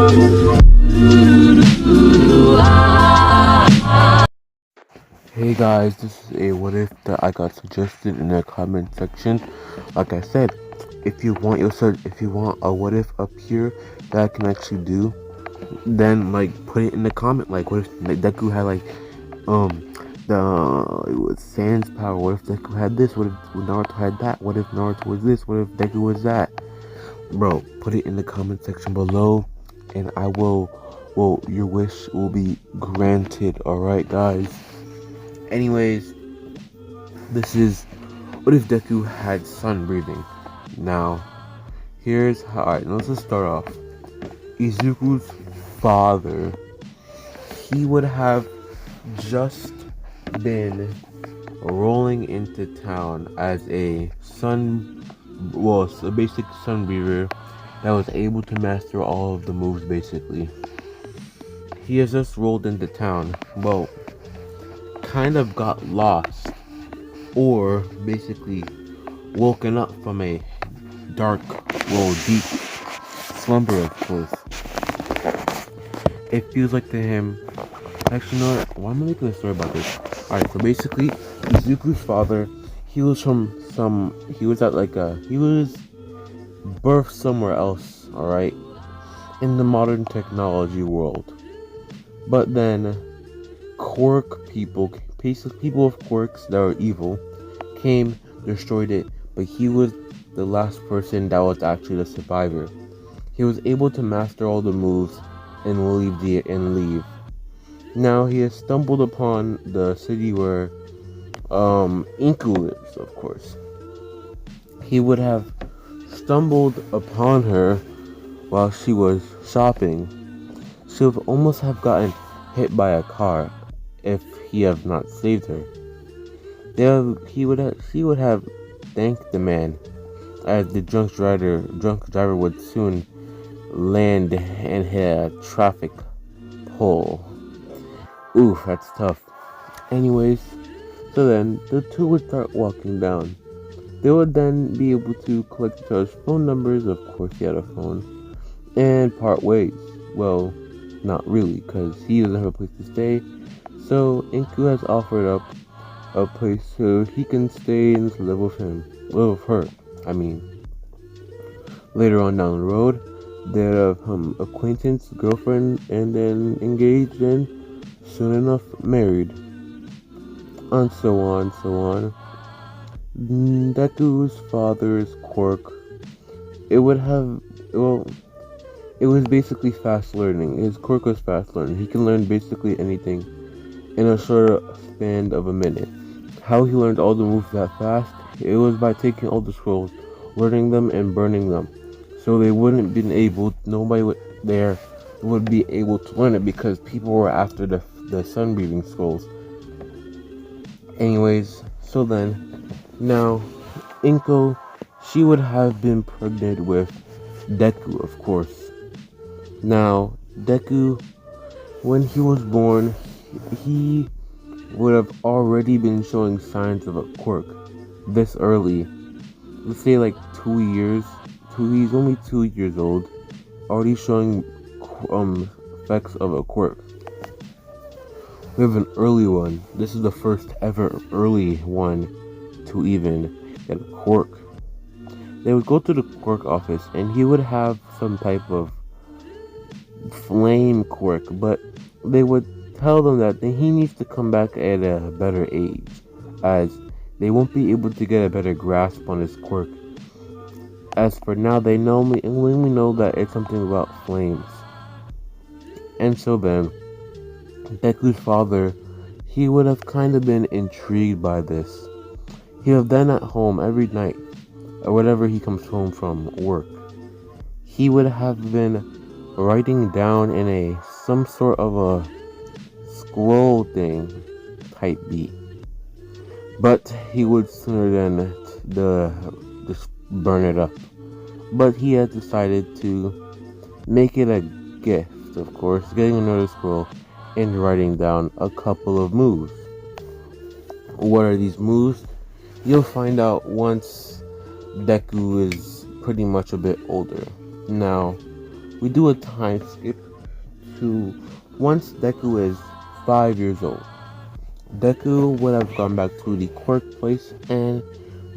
Hey guys, this is a what if that I got suggested in the comment section. Like I said, if you want a what if up here that I can actually do, then like put it in the comment. Like what if Deku had like the it was Sans power? What if Deku had this? What if Naruto had that? What if Naruto was this? What if Deku was that? Bro, put it in the comment section below, and I will. Well, your wish will be granted. All right, guys. Anyways, this is what if Deku had sun breathing. Now, here's how. Alright, let's just start off. Izuku's father, he would have just been rolling into town as a a basic sun breather that was able to master all of the moves basically. He has just rolled into town. Well, kind of got lost, or basically woken up from a dark, deep slumber, of course. It feels like to him. Actually, no. Why am I making a story about this? Alright, so basically, Izuku's father, he was he was at he was birthed somewhere else, alright, in the modern technology world. But then, quirk people, people of quirks that are evil, came, destroyed it, but he was the last person that was actually the survivor. He was able to master all the moves and leave. Now he has stumbled upon the city where Inku lives, of course. He would have stumbled upon her while she was shopping. She would almost have gotten hit by a car if he had not saved her. She would have thanked the man, as the drunk driver would soon land and hit a traffic pole. Oof, that's tough. Anyways, so then the two would start walking down. They would then be able to collect each other's phone numbers. Of course, he had a phone, and part ways. Well, not really, because he doesn't have a place to stay. So Inku has offered up a place so he can stay and live with her. I mean, later on down the road, they'll have acquaintance, girlfriend, and then engaged, and soon enough married, and so on. Deku's father's quirk, it would have, well, it was basically fast learning. His quirk was fast learning. He can learn basically anything in a short span of a minute. How he learned all the moves that fast? It was by taking all the scrolls, learning them, and burning them. So they wouldn't been able, nobody there would be able to learn it because people were after the sun breathing scrolls. Anyways, so then, now, Inko, she would have been pregnant with Deku, of course. Now, Deku, when he was born, he would have already been showing signs of a quirk this early. Let's say like 2 years. He's only 2 years old, already showing effects of a quirk. We have an early one. This is the first ever early one to even get a quirk. They would go to the quirk office, and he would have some type of flame quirk, but they would tell them that he needs to come back at a better age, as they won't be able to get a better grasp on his quirk. As for now, they only know that it's something about flames. And so then, Deku's father, he would have kind of been intrigued by this. He would have then at home every night, or whenever he comes home from work, he would have been writing down in some sort of a scroll thing type beat. But he would sooner than just burn it up. But he had decided to make it a gift, of course, getting another scroll and writing down a couple of moves. What are these moves? You'll find out once Deku is pretty much a bit older. Now, we do a time skip to once Deku is 5 years old. Deku would have gone back to the quirk place and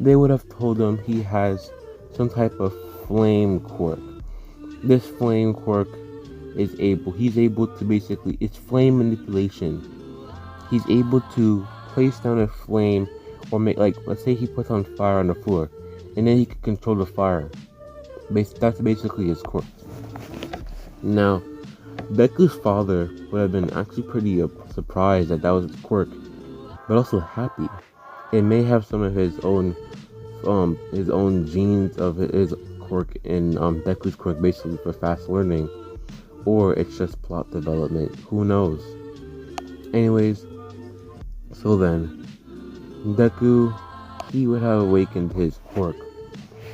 they would have told him he has some type of flame quirk. This flame quirk he's able to basically, it's flame manipulation. He's able to place down a flame or make, like, let's say he puts on fire on the floor and then he can control the fire. That's basically his quirk. Now, Deku's father would have been actually pretty surprised that was his quirk, but also happy. It may have some of his own genes of his quirk in Deku's quirk, basically for fast learning, or it's just plot development. Who knows? Anyways, so then Deku, he would have awakened his quirk.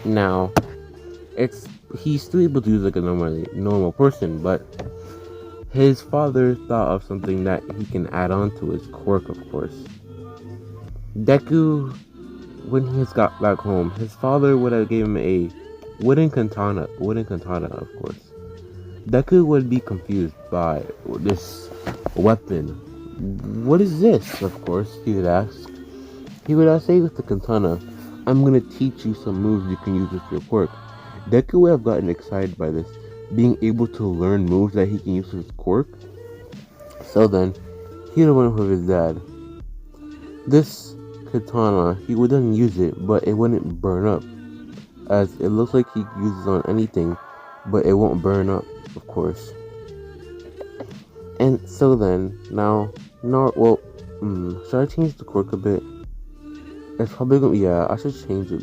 Now, he's still able to use like a normal person, but his father thought of something that he can add on to his quirk, of course. Deku, when he has got back home, his father would have given him a wooden katana, of course. Deku would be confused by this weapon. What is this? Of course, he would ask. He would say with the katana, I'm gonna teach you some moves you can use with your quirk. Deku would have gotten excited by this, being able to learn moves that he can use with his quirk. So then, he would have went with his dad. This katana, he wouldn't use it, but it wouldn't burn up, as it looks like he uses on anything, but it won't burn up, of course. And so then, should I change the quirk a bit? It's probably gonna, yeah, I should change it.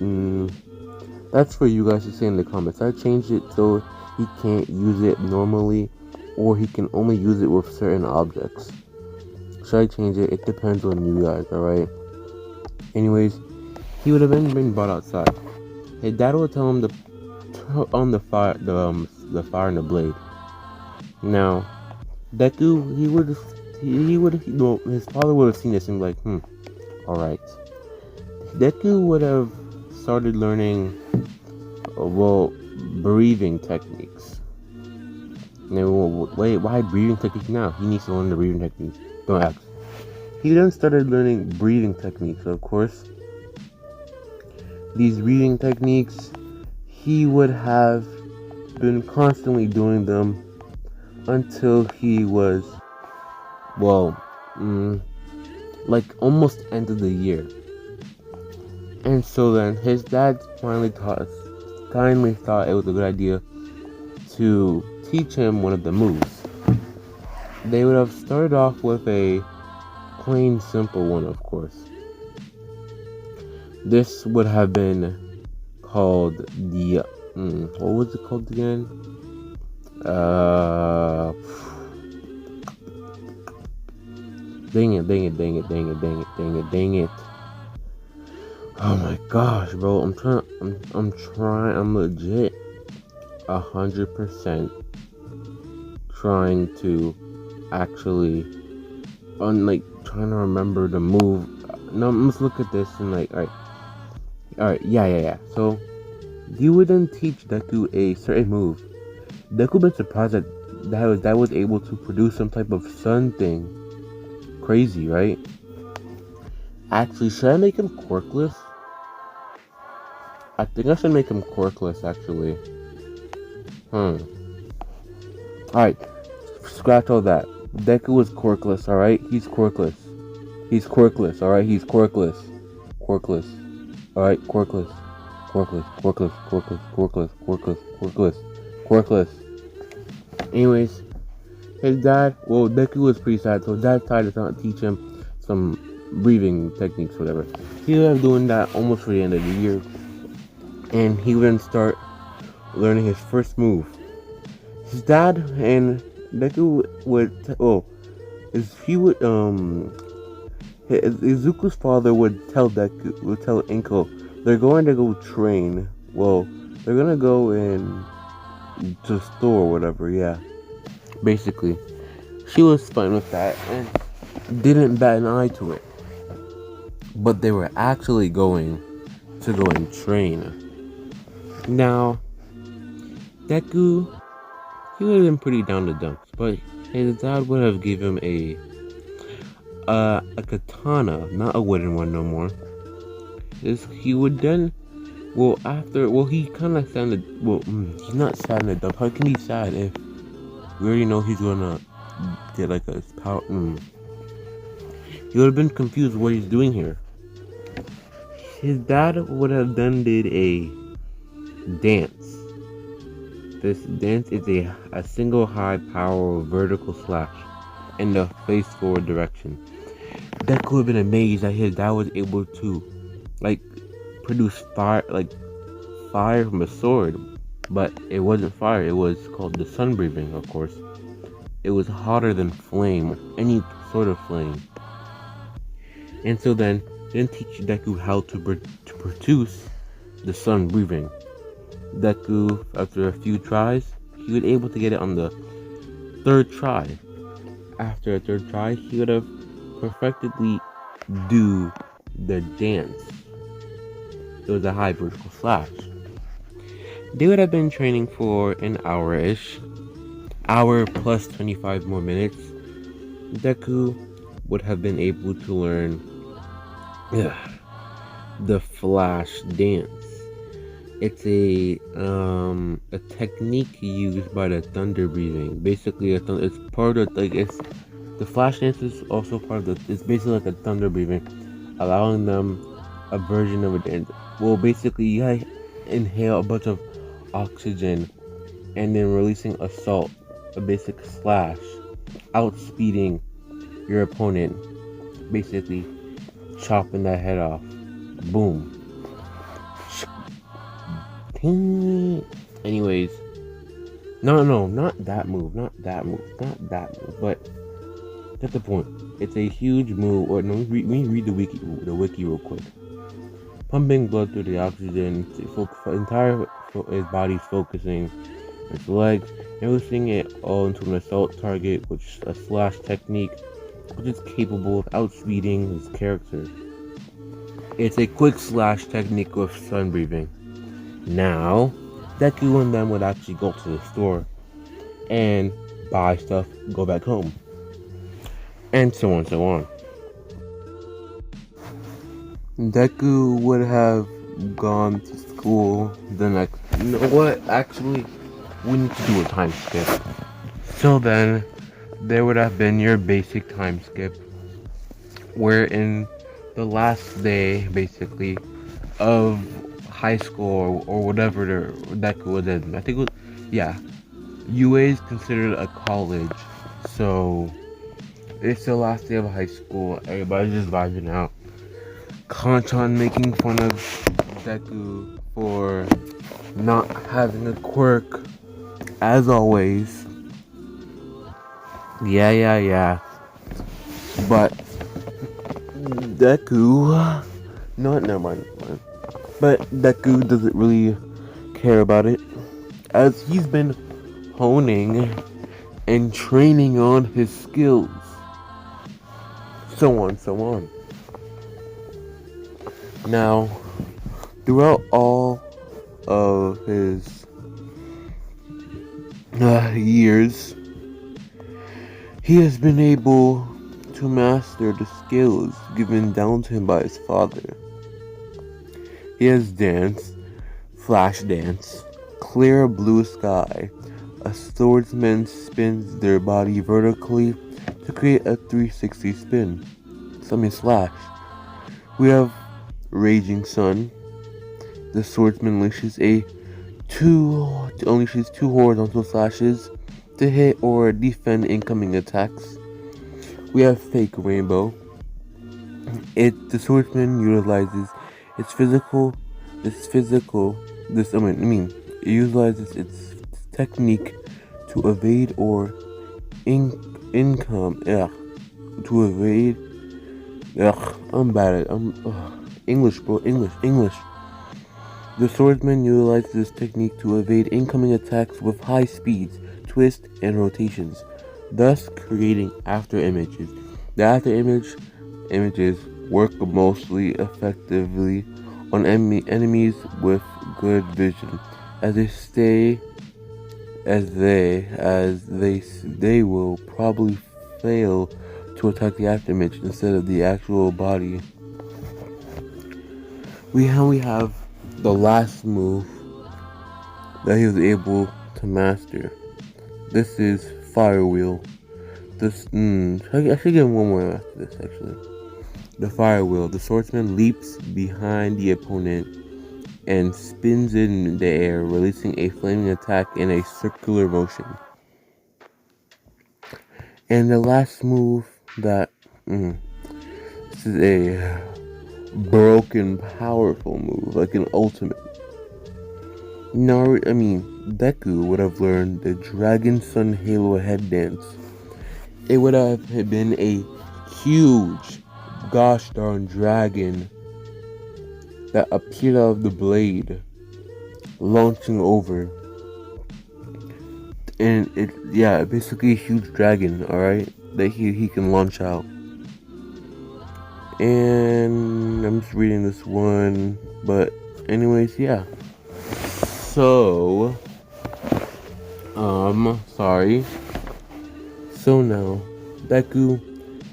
That's for you guys to say in the comments. I changed it so he can't use it normally, or he can only use it with certain objects. Should I change it? It depends on you guys, alright? Anyways, he would have been brought outside. His dad would tell him to turn on the fire and the blade. Now, Deku, his father would have seen this and be like, alright. Deku would have started learning, breathing techniques. Now, wait, why breathing techniques now? He needs to learn the breathing techniques. Don't ask. He then started learning breathing techniques, of course. These breathing techniques, he would have been constantly doing them until he was, like almost end of the year. And so then his dad kindly thought it was a good idea to teach him one of the moves. They would have started off with a plain simple one, of course. This would have been called the what was it called again? Dang it. Oh my gosh, bro. I'm legit 100% trying to actually trying to remember the move. No, let's look at this and alright, yeah. So you would then teach Deku a certain move. Deku been surprised that was able to produce some type of sun thing. Crazy, right? Actually, should I make him quirkless? I think I should make him quirkless, actually. Alright, scratch all that. Deku is quirkless, alright? He's quirkless. Alright? He's quirkless. Alright, quirkless. Anyways, his dad, Deku was pretty sad, so dad decided to teach him some breathing techniques, whatever. He would have doing that almost for the end of the year. And he would then start learning his first move. His dad and Deku Izuku's father would tell Inko, they're going to go train. They're gonna go to the store or whatever, yeah. Basically. She was fine with that and didn't bat an eye to it. But they were actually going to go and train. Now, Deku he would have been pretty down to dunks, but his dad would have given him a katana, not a wooden one no more. He would then, he kind of sad. He's not sad in the dunk. How can he be sad if we already know he's gonna get like a power? He would have been confused what he's doing here. His dad would have then did a dance. This dance is a single high power vertical slash in the face forward direction. Deku would have been amazed that his dad was able to produce fire from a sword, but it wasn't fire. It was called the sun breathing, of course. It was hotter than flame, any sort of flame. And so then teach Deku how to produce the sun breathing. Deku, after a few tries, he was able to get it on the third try. After a third try, he would have perfectly do the dance. It was a high vertical slash. They would have been training for an hour-ish. Hour plus 25 more minutes. Deku would have been able to learn the flash dance. It's a technique used by the thunder breathing. Basically, it's part of the flash dance is also part of it's basically like a thunder breathing, allowing them a version of a dance. Well, basically, you inhale a bunch of oxygen and then releasing a salt, a basic slash, outspeeding your opponent, basically chopping that head off. Boom. Anyways, no, not that move, but that's the point. It's a huge move. Or no, we read the wiki real quick. Pumping blood through the oxygen, his body's focusing, its legs, and releasing it all into an assault target, which is a slash technique, which is capable of outspeeding his character. It's a quick slash technique with sun breathing. Now, Deku and them would actually go to the store and buy stuff, go back home, and so on, so on. Deku would have gone to school the next. You know what? Actually, we need to do a time skip. So then, there would have been your basic time skip, where in the last day, basically, of high school or whatever Deku was in. I think it was, UA is considered a college, so it's the last day of high school. Everybody's just vibing out. Kanchan making fun of Deku for not having a quirk, as always. Yeah. But Deku, no, never mind. But Deku doesn't really care about it, as he's been honing and training on his skills. So on. Now, throughout all of his years, he has been able to master the skills given down to him by his father. He has dance, flash dance, clear blue sky. A swordsman spins their body vertically to create a 360 spin. Slash. We have Raging Sun. The swordsman unleashes two horizontal slashes to hit or defend incoming attacks. We have Fake Rainbow. The swordsman utilizes it utilizes its technique to evade or English. The swordsman utilizes this technique to evade incoming attacks with high speeds, twists, and rotations, thus creating after images. The after images work mostly effectively on enemies with good vision, as they stay as they will probably fail to attack the afterimage instead of the actual body. We have the last move that he was able to master. This is Fire Wheel. I should give him one more after this, actually. The Fire Wheel. The swordsman leaps behind the opponent and spins in the air, releasing a flaming attack in a circular motion. And the last move this is a broken, powerful move, like an ultimate. Deku would have learned the Dragon Sun Halo head dance. It would have been a huge, gosh darn dragon that appeared out of the blade, launching over. And basically a huge dragon, alright, that he can launch out. And I'm just reading this one, but anyways, yeah. So, sorry. So now, Deku,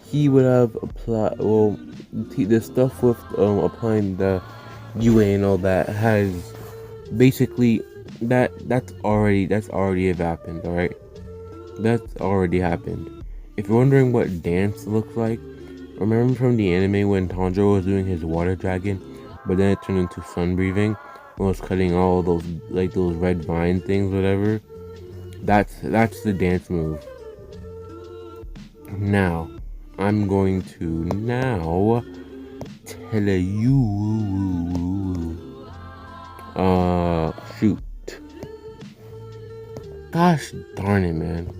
he would have applied, the stuff with, applying the UA and all that has, basically, that's already happened, alright? That's already happened. If you're wondering what dance looks like, remember from the anime when Tanjiro was doing his water dragon, but then it turned into sun breathing, and was cutting all those, like, those red vine things, whatever? That's the dance move. Now, I'm going to tell you, shoot. Gosh darn it, man.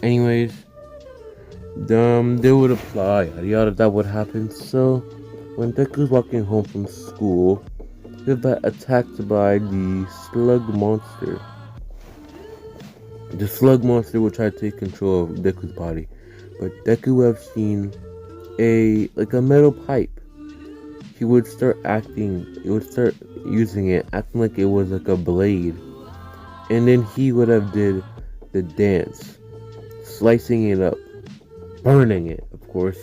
Anyways, they would apply, yada, that would happen. So, when Deku's walking home from school, he got attacked by the slug monster. The slug monster would try to take control of Deku's body, but Deku would have seen a metal pipe. He would start using it, acting like it was like a blade. And then he would have did the dance, slicing it up, burning it, of course.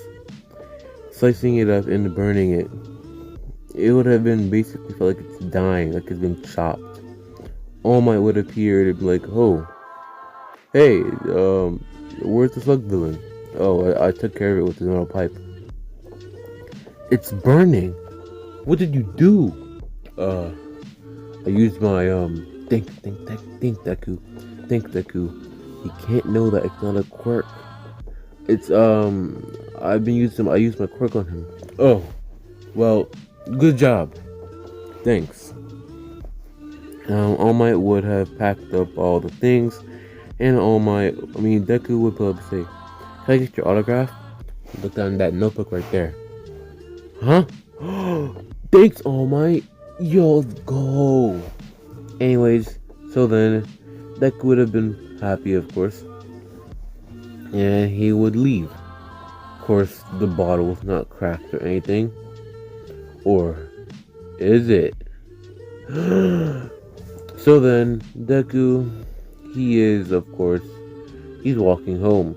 Slicing it up and burning it. It would have been basically felt like it's dying, like it's been chopped. All Might would appear and be like, oh, hey, where's the slug villain? Oh, I took care of it with the metal pipe. It's burning. What did you do? I used my, think, Deku. Think, Deku. He can't know that it's not a quirk. It's, I used my quirk on him. Oh, well, good job. Thanks. All Might would have packed up all the things, and Deku would probably say, can I get your autograph? Look down that notebook right there. Huh? Thanks, All Might. Yo, let's go. Anyways, so then, Deku would have been happy, of course, and he would leave. Of course, the bottle was not cracked or anything. Or is it? So then, Deku, he's walking home.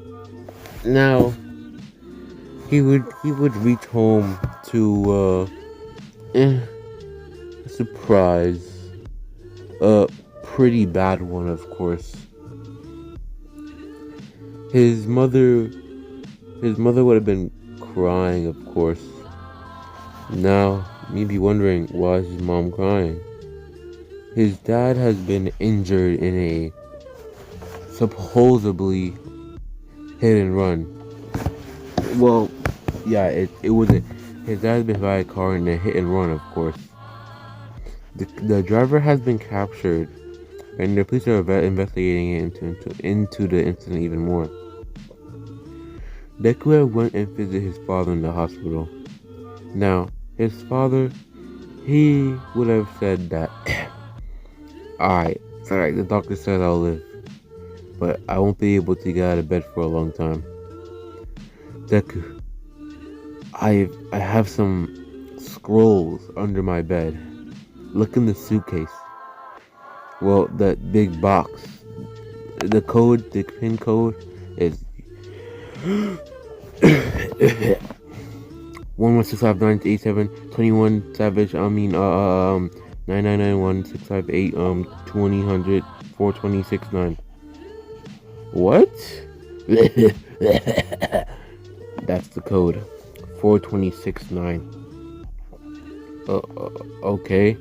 Now, he would reach home to, a surprise. A pretty bad one, of course. His mother would have been crying, of course. Now, me be wondering, why is his mom crying? His dad has been injured in a supposedly hit and run. Well, yeah, it wasn't. His dad has been hit by a car in a hit and run, of course. The driver has been captured, and the police are investigating it into the incident even more. Deku went and visited his father in the hospital. Now, his father, he would have said that, alright, it's alright, the doctor says I'll live, but I won't be able to get out of bed for a long time. Deku, I have some scrolls under my bed. Look in the suitcase. Well, that big box the pin code is 1165987 Savage. 9991658 2000 42069. What? That's the code. 4269. Okay.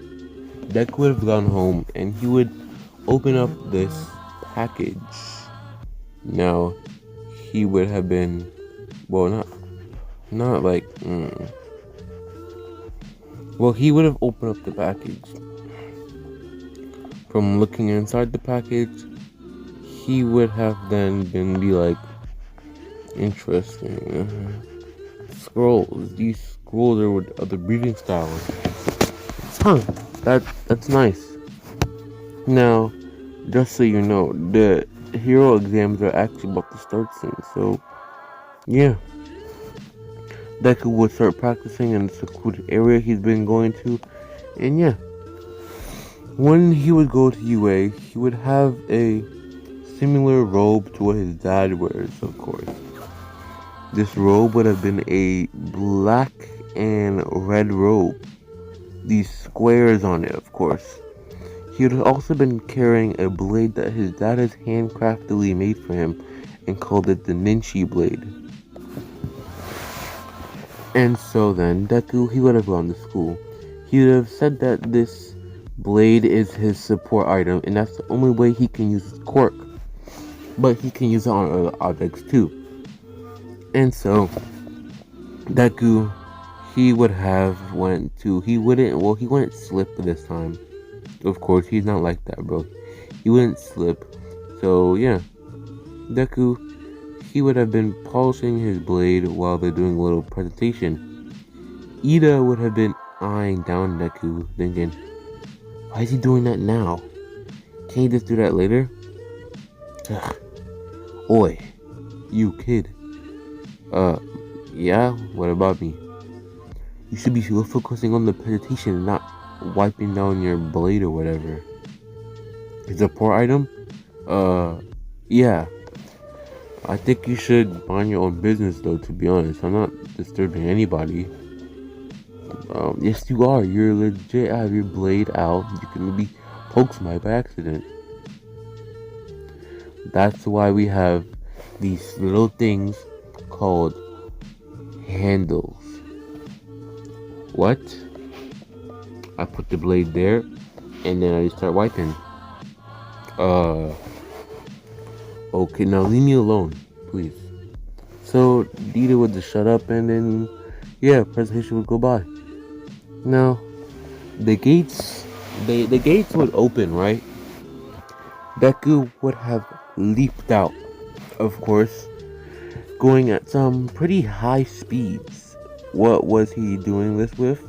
Deku would have gone home and he would open up this package. Now, he would have been, well, not like, well, he would have opened up the package. From looking inside the package, he would have then be like, interesting. Scrolls. These scrolls are with other breathing styles. Huh. That's nice. Now, just so you know, the hero exams are actually about to start soon. So, yeah. Deku would start practicing in the secluded area he's been going to. And yeah. When he would go to UA, he would have a similar robe to what his dad wears, of course. This robe would have been a black and red robe. These squares on it, of course. He would have also been carrying a blade that his dad has handcraftedly made for him and called it the Ninshi blade. And so then, Deku, he would have gone to school. He would have said that this blade is his support item and that's the only way he can use his quirk. But he can use it on other objects too. And so, Deku, he wouldn't slip this time. Of course, he's not like that, bro. He wouldn't slip. So, yeah. Deku, he would have been polishing his blade while they're doing a little presentation. Ida would have been eyeing down Deku, thinking, why is he doing that now? Can't he just do that later? Ugh. Oi, you kid. Yeah, what about me? You should be focusing on the presentation and not wiping down your blade or whatever. It's a poor item? Yeah. I think you should mind your own business though, to be honest. I'm not disturbing anybody. Yes you are. You're legit have your blade out. You can maybe poke somebody by accident. That's why we have these little things called handles. What? I put the blade there and then I just start wiping. Okay, now leave me alone, please. So Dita would just shut up and then yeah, presentation would go by. Now the gates would open, right? Deku would have leaped out, of course, going at some pretty high speeds. What was he doing this with?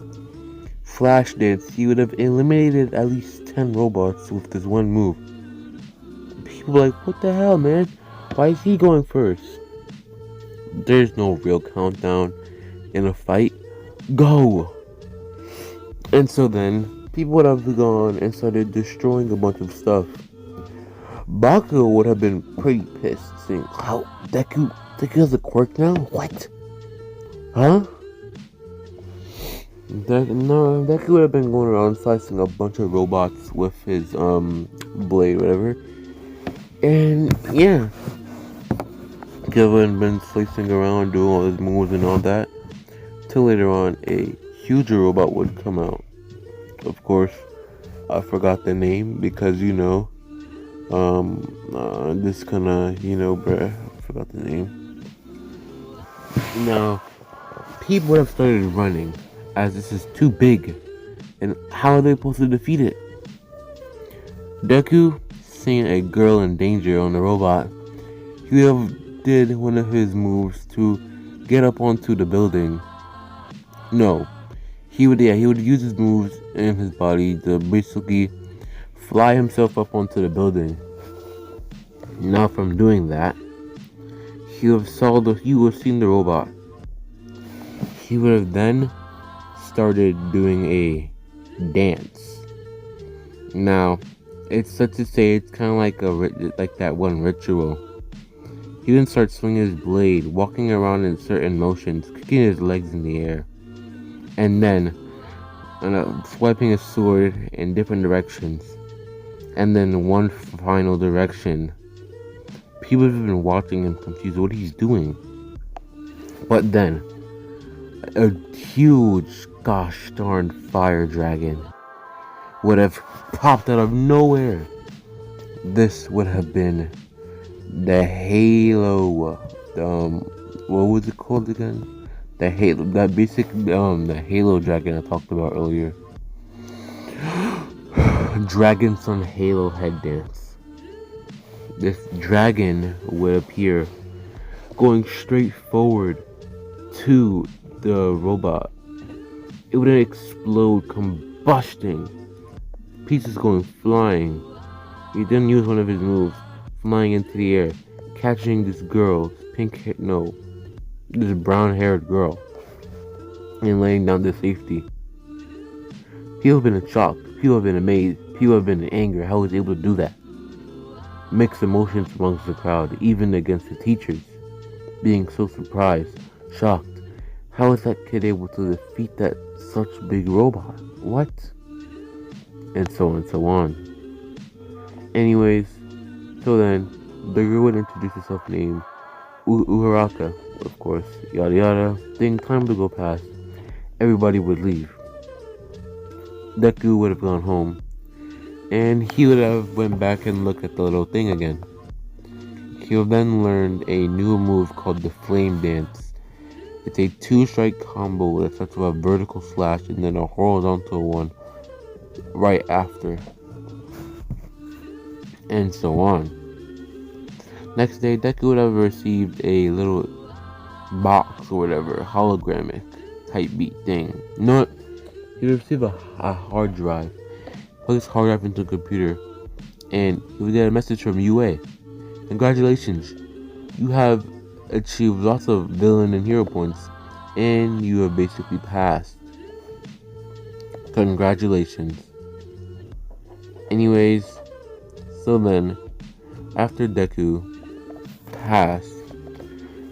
Flash dance. He would have eliminated at least 10 robots with this one move. People were like, what the hell, man? Why is he going first? There's no real countdown in a fight. Go! And so then, people would have gone and started destroying a bunch of stuff. Bakugo would have been pretty pissed, saying, how? Deku has a quirk now? What? Huh? Deku would have been going around slicing a bunch of robots with his blade, whatever. And yeah, he would have been slicing around, doing all his moves and all that. Till later on, a huge robot would come out. Of course, I forgot the name because this kinda, bruh, I forgot the name. Now, people would have started running as this is too big. And how are they supposed to defeat it? Deku, seeing a girl in danger on the robot, he would have did one of his moves to get up onto the building. No, he would use his moves in his body to basically fly himself up onto the building. Now from doing that, he would have seen the robot. He would have then started doing a dance. Now, It's such to say it's kind of like like that one ritual. He then starts swinging his blade, walking around in certain motions, kicking his legs in the air, and then swiping his sword in different directions, and then one final direction. People have been watching him confused what he's doing. But then, a huge, gosh darn fire dragon would have popped out of nowhere. This would have been the Halo, what was it called again? The Halo, that basic, the Halo dragon I talked about earlier. Dragon's on Halo head dance. This dragon would appear going straight forward to the robot. It would then explode, combusting, pieces going flying. He then used one of his moves, flying into the air, catching this girl, this brown-haired girl, and laying down to safety. People have been in shock, people have been amazed, people have been in anger how he was able to do that. Mixed emotions amongst the crowd, even against the teachers, being so surprised, shocked. How is that kid able to defeat that such big robot? What? And so on and so on. Anyways, so then, the girl would introduce herself named Uraraka, of course, yada yada. Then time would go past. Everybody would leave. Deku would have gone home, and he would have went back and looked at the little thing again. He would then learn a new move called the Flame Dance. It's a 2-strike combo that starts with a vertical slash and then a horizontal one right after, and so on. Next day, Deku would have received a little box or whatever, hologramic type beat thing. You know what? He would receive a hard drive. Plug his hard drive into a computer, and he would get a message from UA. Congratulations, you have achieved lots of villain and hero points, and you have basically passed. Congratulations. Anyways, so then, after Deku passed,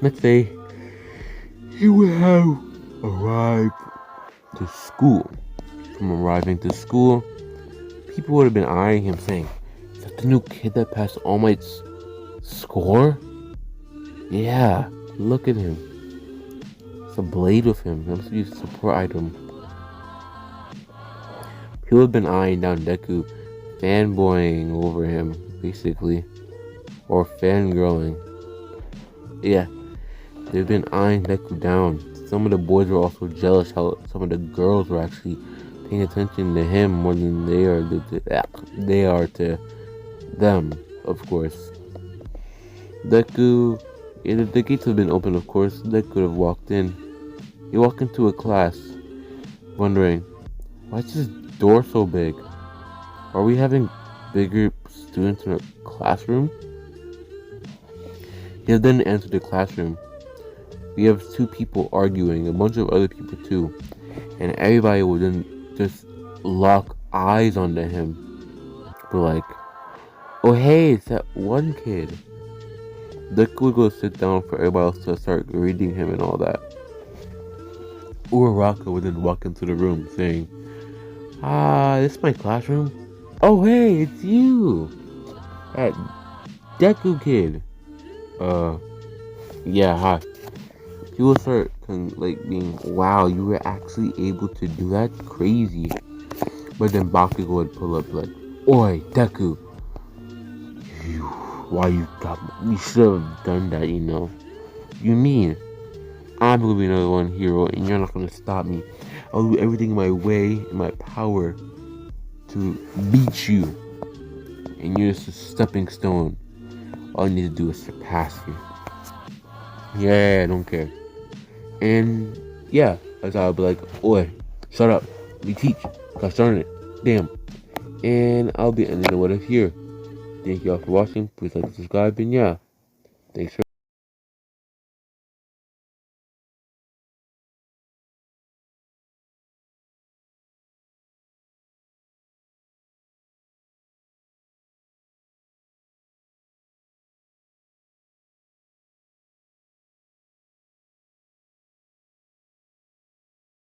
next day, he would have arrived to school. From arriving to school, people would have been eyeing him saying, is that the new kid that passed All Might's score? Yeah, look at him. It's a blade with him. That must be a support item. People have been eyeing down Deku, fanboying over him, basically. Or fangirling. Yeah, they've been eyeing Deku down. Some of the boys were also jealous how some of the girls were actually paying attention to him more than they are to them, of course. Deku, the gates have been open, of course. Deku could have walked in. He walked into a class, wondering, why is this door so big? Are we having bigger students in our classroom? He then entered the classroom. We have 2 people arguing, a bunch of other people too, and everybody would then just lock eyes onto him. But like, oh hey, it's that one kid. Deku would go sit down for everybody else to start reading him and all that. Uraraka would then walk into the room saying, this is my classroom? Oh hey, it's you! That Deku kid. Yeah, hi. People start being, wow, you were actually able to do that? Crazy. But then Bakugo would pull up like, oi, Deku. You should have done that, you know. You mean, I'm gonna be another one hero and you're not gonna stop me. I'll do everything in my way, in my power to beat you. And you're just a stepping stone. All you need to do is surpass you. Yeah, I don't care. And yeah, that's how I'll be like, oi, shut up, let me teach. Gosh darn it, damn. And I'll be ending the what if here. Thank you all for watching. Please like and subscribe, and yeah, thanks for